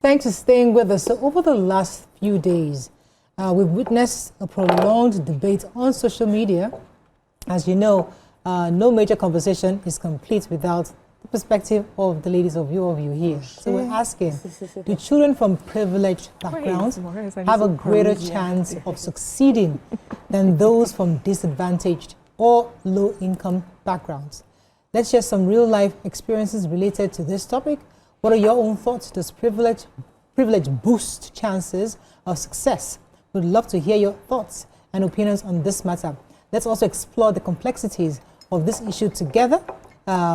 Thanks for staying with us. So over the last few days, we've witnessed a prolonged debate on social media. As you know, no major conversation is complete without the perspective of the ladies of YourView here. So we're asking, do children from privileged backgrounds have a greater chance of succeeding than those from disadvantaged or low-income backgrounds? Let's share some real-life experiences related to this topic. What are your own thoughts? Does privilege boost chances of success? We'd love to hear your thoughts and opinions on this matter. Let's also explore the complexities of this issue together,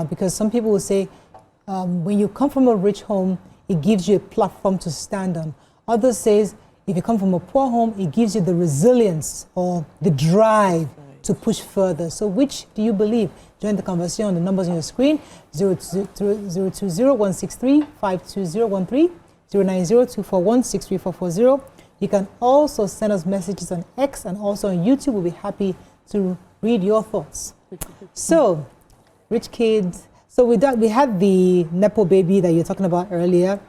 because some people will say when you come from a rich home, it gives you a platform to stand on. Others says if you come from a poor home, it gives you the resilience or the drive to push further. So which do you believe? Join the conversation on the numbers on your screen: 020-163-52013, 090-241-63440. You can also send us messages on X and also on YouTube. We'll be happy to read your thoughts. So, rich kids. So we had the NEPO baby that you were talking about earlier,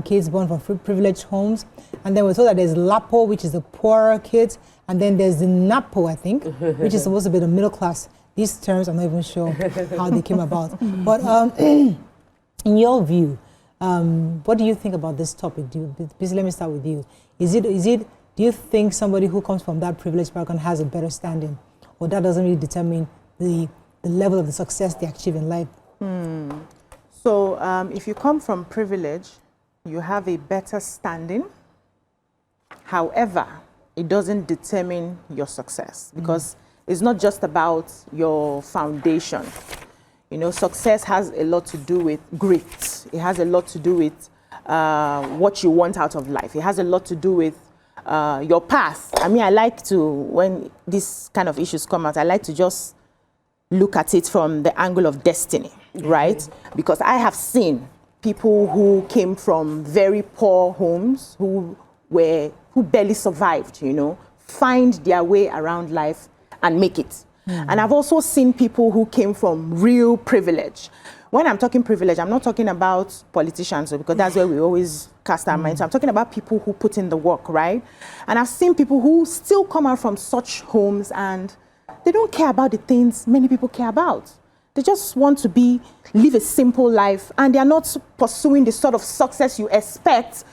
kids born from privileged homes. And then we're told that there's LAPO, which is the poorer kids. And then there's the NEPO, I think, which is supposed to be the middle class. These terms, I'm not even sure how they came about. But in your view, what do you think about this topic? Let me start with you. Do you think somebody who comes from that privileged background has a better standing? Or that doesn't really determine the level of the success they achieve in life? So if you come from privilege, you have a better standing. However, it doesn't determine your success, because it's not just about your foundation. You know, success has a lot to do with grit. It has a lot to do with what you want out of life. It has a lot to do with your path. I mean, I like to, when these kind of issues come out, I like to just look at it from the angle of destiny, right? Because I have seen people who came from very poor homes, who barely survived, you know, find their way around life and make it. And I've also seen people who came from real privilege. When I'm talking privilege, I'm not talking about politicians, because that's where we always cast our minds. So I'm talking about people who put in the work, right? And I've seen people who still come out from such homes and they don't care about the things many people care about. They just want to live a simple life, and they're not pursuing the sort of success you expect.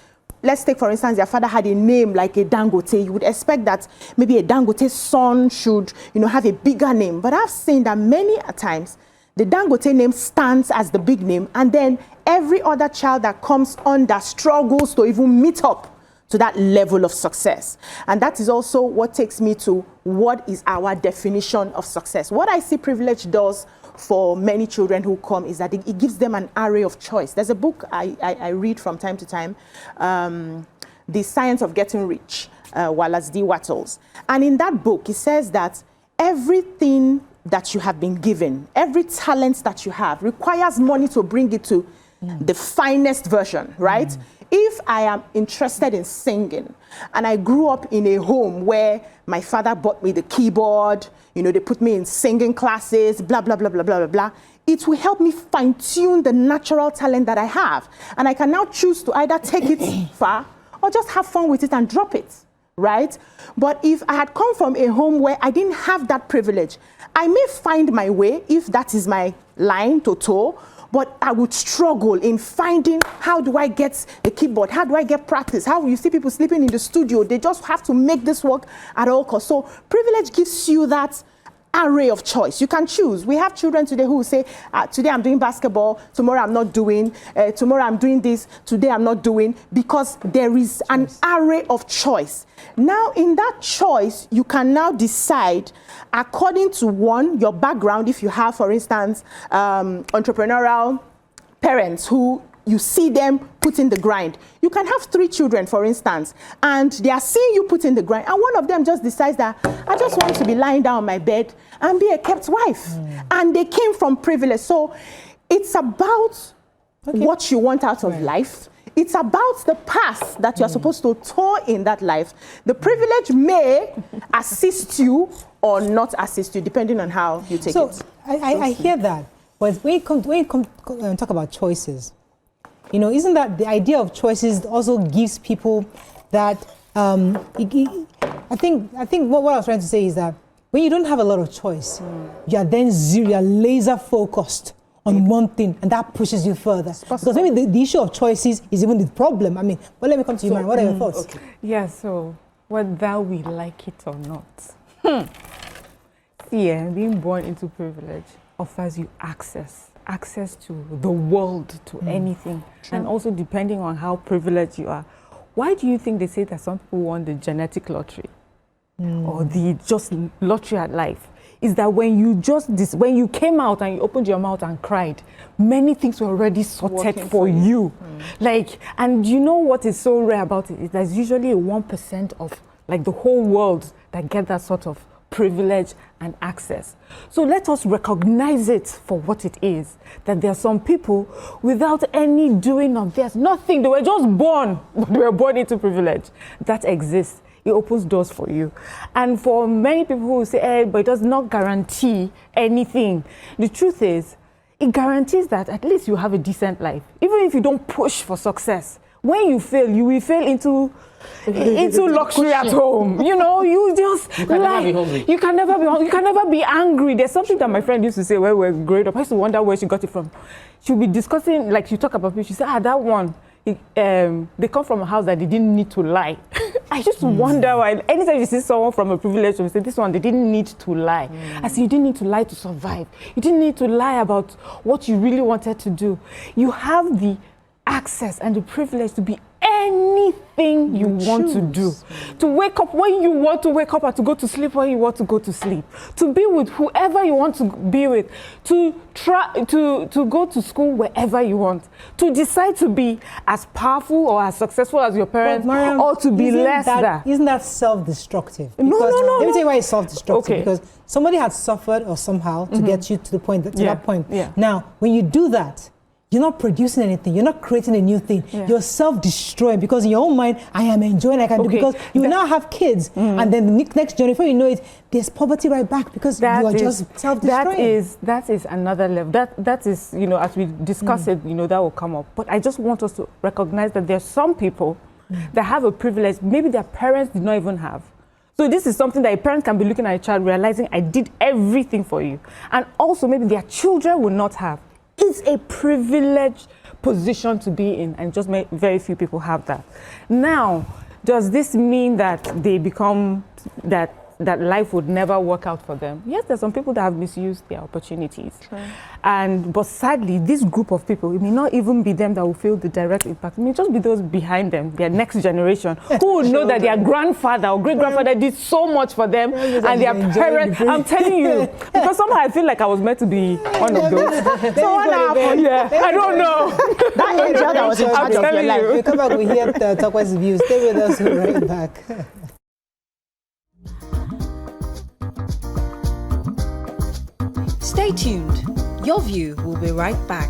Let's take, for instance, their father had a name like a Dangote. You would expect that maybe a Dangote's son should, you know, have a bigger name. But I've seen that many a times, the Dangote name stands as the big name, and then every other child that comes under struggles to even meet up to that level of success. And that is also what takes me to what is our definition of success. What I see privilege does for many children who come is that it gives them an array of choice. There's a book I read from time to time, The Science of Getting Rich, Wallace D. Wattles. And in that book, it says that everything that you have been given, every talent that you have, requires money to bring it to the finest version, right? If I am interested in singing, and I grew up in a home where my father bought me the keyboard, you know, they put me in singing classes, blah, blah, blah, blah, blah, blah, blah, it will help me fine-tune the natural talent that I have. And I can now choose to either take it far or just have fun with it and drop it, right? But if I had come from a home where I didn't have that privilege, I may find my way, if that is my line to toe, but I would struggle in finding, how do I get the keyboard? How do I get practice? How you see people sleeping in the studio? They just have to make this work at all costs. So privilege gives you that array of choice. You can choose. We have children today who say, today I'm doing basketball, tomorrow I'm not doing, tomorrow I'm doing this, today I'm not doing, because there is an array of choice. Now, in that choice, you can now decide according to one, your background. If you have, for instance, entrepreneurial parents who you see them put in the grind. You can have 3 children, for instance, and they are seeing you put in the grind, and one of them just decides that I just want to be lying down on my bed and be a kept wife. And they came from privilege. So it's about what you want out of life. It's about the path that you're supposed to tour in that life. The privilege may assist you or not assist you, depending on how you take it. I hear that. But when you talk about choices, You know, isn't that the idea of choices also gives people that, I think what I was trying to say is that when you don't have a lot of choice, you are then zero, you are laser focused on one thing, and that pushes you further. Because maybe the issue of choices is even the problem. I mean, but let me come to you, Mary. What are your thoughts? Okay. Yeah, so whether we like it or not, being born into privilege offers you access to the world, to anything. True. And also depending on how privileged you are. Why do you think they say that some people won the genetic lottery or the just lottery at life? Is that when you came out and you opened your mouth and cried, many things were already sorted for you. Like, and you know what is so rare about it is there's usually 1% of like the whole world that get that sort of privilege and access. So let us recognize it for what it is, that there are some people without any doing of theirs, nothing, they were just born, but they were born into privilege. That exists. It opens doors for you. And for many people who say, hey, but it does not guarantee anything. The truth is, it guarantees that at least you have a decent life. Even if you don't push for success, when you fail, you will fail into luxury at home. You know, you just never be hungry. You can never be hungry. You can never be angry. There's something that my friend used to say when we were growing up. I used to wonder where she got it from. She'll be discussing, like she talk about people. She said, that one, they come from a house that they didn't need to lie. I just wonder why. Anytime you see someone from a privileged home, say this one, they didn't need to lie. I say, you didn't need to lie to survive. You didn't need to lie about what you really wanted to do. You have the access and the privilege to be anything you want to do. To wake up when you want to wake up and to go to sleep when you want to go to sleep. To be with whoever you want to be with. To try to go to school wherever you want. To decide to be as powerful or as successful as your parents, Mariam, or to be less than. Isn't that self-destructive? No. Let me tell you why it's self-destructive. Okay. Because somebody had suffered or somehow to get you to the point, that point. Yeah. Now, when you do that, you're not producing anything. You're not creating a new thing. Yeah. You're self-destroying because in your own mind, I am enjoying, I can do, because you now have kids. And then the next journey, before you know it, there's poverty right back because you are just self-destroying. That is another level. That is, you know, as we discuss it, you know, that will come up. But I just want us to recognize that there's some people that have a privilege maybe their parents did not even have. So this is something that a parent can be looking at a child, realizing I did everything for you. And also maybe their children will not have. It's a privileged position to be in, and just very few people have that. Now, does this mean that they become, that life would never work out for them? Yes, there's some people that have misused their opportunities. True. But sadly, this group of people, it may not even be them that will feel the direct impact. It may just be those behind them, their next generation, who will know that their grandfather or great-grandfather did so much for them, and their parents. I'm telling you, because somehow I feel like I was meant to be one of those. So what happened? Yeah, I don't know. That angel that was in charge of your life. We come back, we hear Tokwe's views. Stay with us, we'll be right back. Stay tuned. Your View will be right back.